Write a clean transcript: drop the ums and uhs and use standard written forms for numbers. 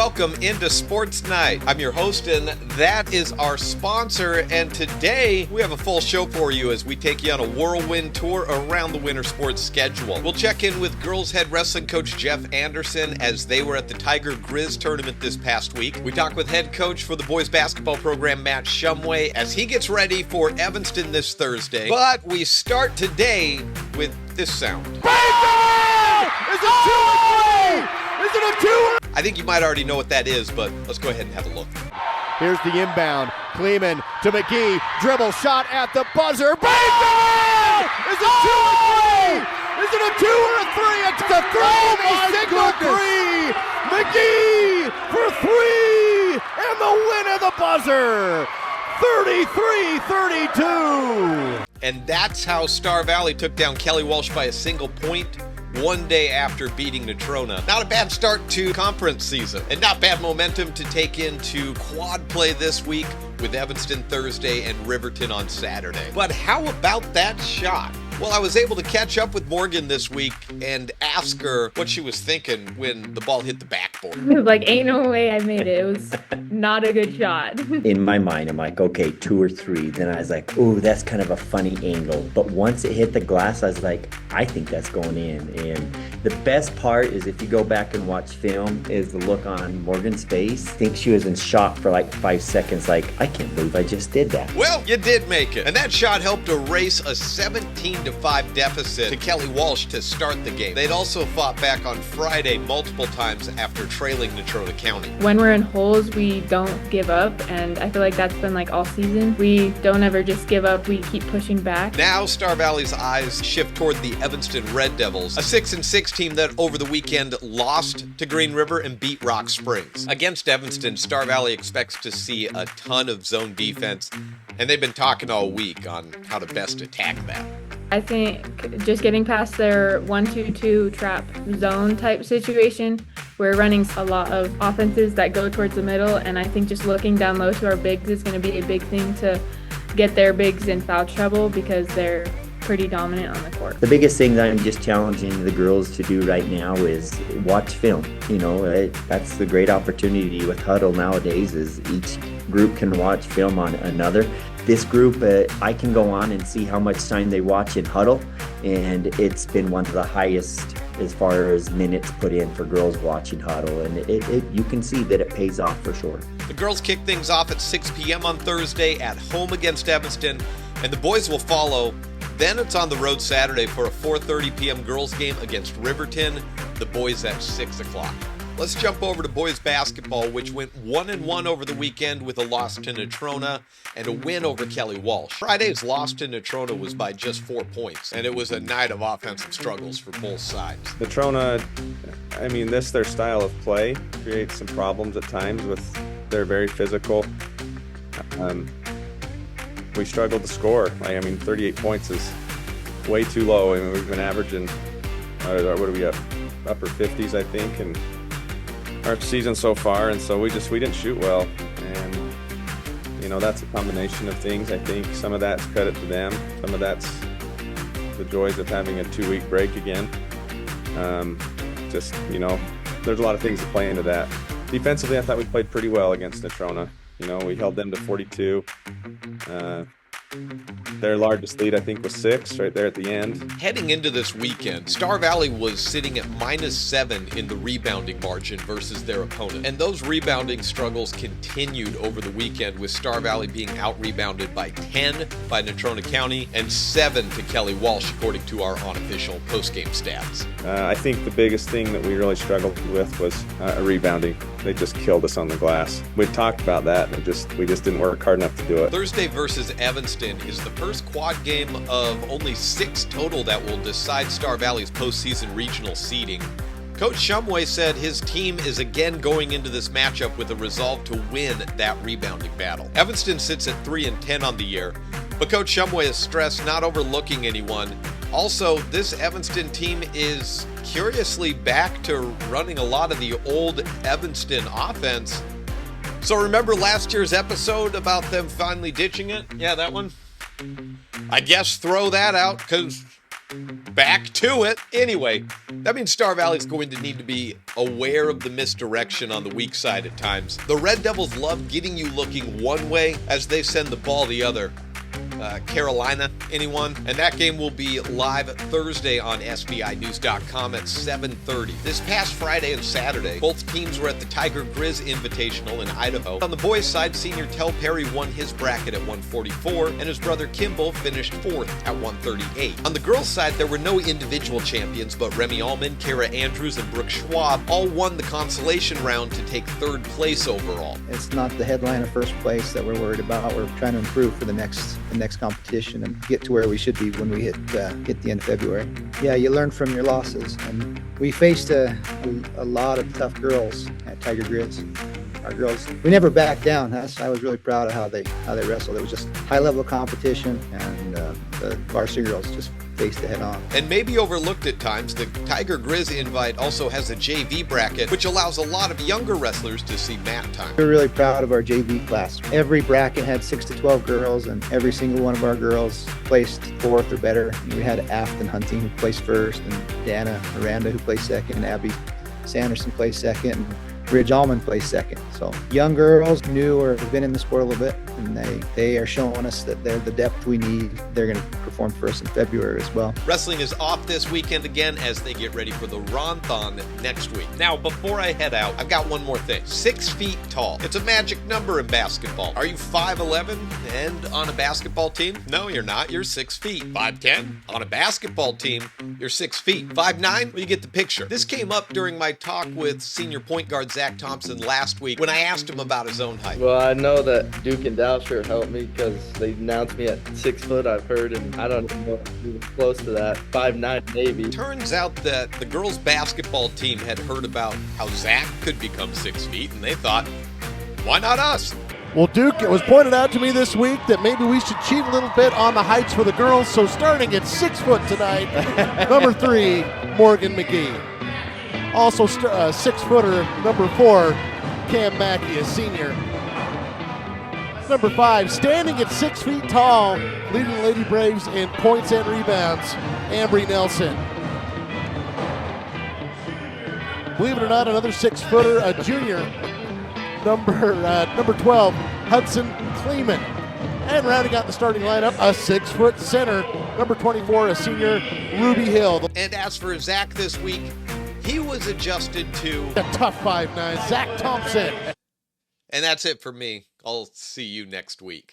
welcome into Sports Night. I'm your host, and that is our sponsor. And today, we have a full show for you as we take you on a whirlwind tour around the winter sports schedule. We'll check in with girls head wrestling coach Jeff Anderson as they were at the Tiger Grizz tournament this past week. We talk with head coach for the boys basketball program, Matt Shumway, as he gets ready for Evanston this Thursday. But we start today with this sound. Is it 2 or 3? Is it a 2? I think you might already know what that is, but let's go ahead and have a look. Here's the inbound. Kleeman to McGee. Dribble shot at the buzzer. Baseball! Is it 2 or 3? Is it a 2 or a 3? It's a 3. A single 3. McGee for 3. And the win of the buzzer. 33-32. And that's how Star Valley took down Kelly Walsh by a single point one day after beating Natrona. Not a bad start to conference season, and not bad momentum to take into quad play this week with Evanston Thursday and Riverton on Saturday. But how about that shot? Well, I was able to catch up with Morgan this week and ask her what she was thinking when the ball hit the backboard. Like, ain't no way I made it. It was not a good shot. In my mind, I'm like, okay, 2 or 3. Then I was like, oh, that's kind of a funny angle. But once it hit the glass, I was like, I think that's going in. And the best part is if you go back and watch film, is the look on Morgan's face. I think she was in shock for like 5 seconds, like, I can't believe I just did that. Well, you did make it. And that shot helped erase a 17-5 deficit to Kelly Walsh to start the game. They'd also fought back on Friday multiple times after trailing Natrona County. When we're in holes, we don't give up, and I feel like that's been like all season. We don't ever just give up. We keep pushing back. Now Star Valley's eyes shift toward the Evanston Red Devils, a 6-6 team that over the weekend lost to Green River and beat Rock Springs. Against Evanston, Star Valley expects to see a ton of zone defense, and they've been talking all week on how to best attack that. I think just getting past their 1-2-2 trap zone type situation, we're running a lot of offenses that go towards the middle, and I think just looking down low to our bigs is going to be a big thing to get their bigs in foul trouble because they're pretty dominant on the court. The biggest thing that I'm just challenging the girls to do right now is watch film. You know, that's the great opportunity with Huddle nowadays is each group can watch film on another. This group, I can go on and see how much time they watch in Huddle, and it's been one of the highest as far as minutes put in for girls watching Huddle, and you can see that it pays off for sure. The girls kick things off at 6 p.m. on Thursday at home against Evanston, and the boys will follow. Then it's on the road Saturday for a 4:30 p.m. girls game against Riverton, the boys at 6 o'clock. Let's jump over to boys basketball, which went 1-1 over the weekend with a loss to Natrona and a win over Kelly Walsh. Friday's loss to Natrona was by just 4 points, and it was a night of offensive struggles for both sides. Natrona, I mean, their style of play creates some problems at times they're very physical. We struggled to score. 38 points is way too low. I mean, we've been averaging, what are we up? Upper 50s, I think, and our season so far, and so we didn't shoot well, and that's a combination of things. I think some of that's credit to them, some of that's the joys of having a 2-week break again. There's a lot of things that play into that. Defensively, I thought we played pretty well against Natrona. We held them to 42. Their largest lead, I think, was 6 right there at the end. Heading into this weekend, Star Valley was sitting at -7 in the rebounding margin versus their opponent. And those rebounding struggles continued over the weekend, with Star Valley being out-rebounded by 10 by Natrona County and 7 to Kelly Walsh, according to our unofficial post-game stats. I think the biggest thing that we really struggled with was rebounding. They just killed us on the glass. We talked about that, and we just didn't work hard enough to do it. Thursday versus Evanston is the first quad game of only 6 total that will decide Star Valley's postseason regional seeding. Coach Shumway said his team is again going into this matchup with a resolve to win that rebounding battle. Evanston sits at 3-10 on the year, but Coach Shumway has stressed not overlooking anyone. Also, this Evanston team is curiously back to running a lot of the old Evanston offense. So remember last year's episode about them finally ditching it? Yeah, that one? I guess throw that out, because Back to it. Anyway, that means Star Valley's going to need to be aware of the misdirection on the weak side at times. The Red Devils love getting you looking one way as they send the ball the other. Carolina, anyone? And that game will be live Thursday on SVInews.com at 7:30. This past Friday and Saturday, both teams were at the Tiger Grizz Invitational in Idaho. On the boys' side, senior Tel Perry won his bracket at 144, and his brother Kimball finished fourth at 138. On the girls' side, there were no individual champions, but Remy Allman, Kara Andrews, and Brooke Schwab all won the consolation round to take third place overall. It's not the headline of first place that we're worried about. We're trying to improve for the next competition and get to where we should be when we hit the end of February. Yeah, you learn from your losses, and we faced a lot of tough girls at Tiger Grizz. Our girls, we never backed down. I was really proud of how they wrestled. It was just high level competition, and the varsity girls just faced it head on. And maybe overlooked at times, the Tiger Grizz invite also has a JV bracket, which allows a lot of younger wrestlers to see mat time. We're really proud of our JV class. Every bracket had 6 to 12 girls, and every single one of our girls placed fourth or better. We had Afton Hunting, who placed first, and Dana Miranda, who placed second, and Abby Sanderson placed second, and Ridge Allman placed second. So young girls, new or have been in the sport a little bit, and they are showing us that they're the depth we need. They're going to perform for us in February as well. Wrestling is off this weekend again as they get ready for the Ronthon next week. Now, before I head out, I've got one more thing. 6 feet tall. It's a magic number in basketball. Are you 5'11" and on a basketball team? No, you're not. You're 6 feet. 5'10"? On a basketball team, you're 6 feet. 5'9"? Well, you get the picture. This came up during my talk with senior point guard Zach Thompson last week when I asked him about his own height. Well, I know that Duke and Dalsher helped me because they announced me at 6 foot, I've heard, and I don't know if even close to that. 5'9" maybe. Turns out that the girls' basketball team had heard about how Zach could become 6 feet, and they thought, why not us? Well, Duke, it was pointed out to me this week that maybe we should cheat a little bit on the heights for the girls. So starting at 6 foot tonight, number 3, Morgan McGee. Also 6-footer, number 4, Cam Mackey, a senior. Number 5, standing at 6 feet tall, leading the Lady Braves in points and rebounds, Ambry Nelson. Believe it or not, another 6-footer, a junior, number 12, Hudson Kleeman. And rounding out the starting lineup, a 6-foot center, number 24, a senior, Ruby Hill. And as for Zach this week, he was adjusted to a tough 5'9", Zach Thompson. And that's it for me. I'll see you next week.